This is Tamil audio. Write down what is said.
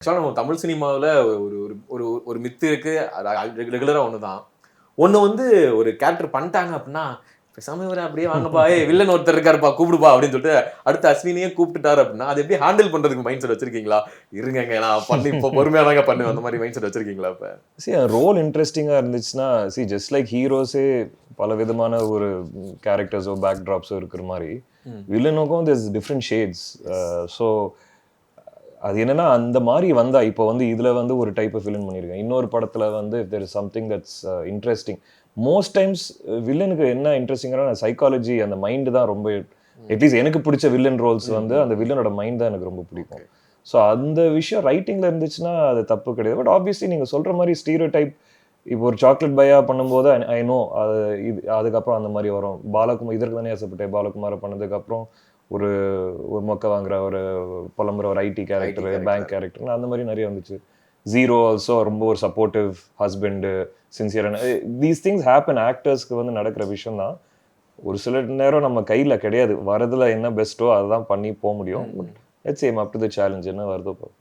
ஆக்சுவலா நம்ம தமிழ் சினிமாவுல ஒரு ஒரு ஒரு ஒரு மித்து இருக்கு. அது ரெகுலரா ஒண்ணுதான். ஒண்ணு வந்து ஒரு கேரக்டர் பண்ணிட்டாங்க அப்டின்னா, "பேசாம இவர அப்படியே வாங்கப்பா, ஏய் வில்லன் ஒருத்தர் இருக்காருப்பா கூப்பிடுப்பா" அப்படின்னு சொல்லிட்டு அடுத்து அஸ்வினியே கூப்பிட்டுட்டாரு அப்படின்னா, அத எப்படி ஹேண்டில் பண்றதுக்கு மைண்ட் செட் வச்சிருக்கீங்களா? இருங்கங்க நான் பண்ணி இப்போ பொறுமையா தாங்க பண்ணுவேன். அந்த மாரி மைண்ட் செட் வச்சிருக்கீங்களா இப்ப? ரோல் இன்ட்ரெஸ்டிங்கா இருந்துச்சுன்னா, ஜஸ்ட் லைக் ஹீரோஸே பல விதமான ஒரு கேரக்டர்ஸோ, பேக் ட்ராப்ஸோ இருக்கிற மாரி, ம். வில்லனுக்கும் டிஃபரெண்ட் ஷேட்ஸ். எஸ். ஸோ அது என்னன்னா, அந்த மாரி வந்தா, இப்போ வந்து இதுல வந்து ஒரு டைப் ஆஃப் வில்லன் பண்ணியிருக்கேன். இன்னொரு படத்துல வந்து if there is something that's interesting. Most times வில்லனுக்கு என்ன இன்ட்ரெஸ்டிங்கான சைக்காலஜி, அந்த மைண்ட் தான் ரொம்ப ம். அட்லீஸ்ட் எனக்கு பிடிச்ச வில்லன் ரோல்ஸ் ம், வந்து ம், அந்த ம். வில்லனோட மைண்ட் தான் எனக்கு ரொம்ப பிடிக்கும். ஓகே. ஸோ அந்த விஷயம் ரைட்டிங்ல இருந்துச்சுன்னா, அது தப்பு கிடையாது. பட் ஆப்வியஸ்லி நீங்க சொல்ற மாரி ஸ்டீரியோடைப் இப்போ ஒரு சாக்லேட் பையா பண்ணும்போது ஐ நோ அது அதுக்கப்புறம் அந்த மாரி வரும். பாலகுமார் இதற்கு தானே ஆசைப்பட்டேன். பாலகுமார பண்ணதுக்கப்புறம் ஒரு ஒரு மொக்க வாங்குற ஒரு புலம்புற ஒரு ஐடி ஐடி கேரக்டர், கேரக்டரா பேங்க் இருக்கு. கேரக்டர் அந்த மாரி நெறைய வந்துச்சு. ஜீரோ ஆல்சோ ரொம்ப ஒரு சப்போர்ட்டிவ் ஹஸ்பண்ட், சின்சியரான தீஸ் திங்ஸ் ஹேப்பன் ஆக்டர்ஸ்க்கு வந்து நடக்கிற விஷயம் தான். ஒரு சில நேரம் நம்ம கையில கிடையாது. வரதுல என்ன பெஸ்ட்டோ அததான் பண்ணி போ முடியும். Hmm, but hmm. Let's aim up to the challenge என்ன வருதோ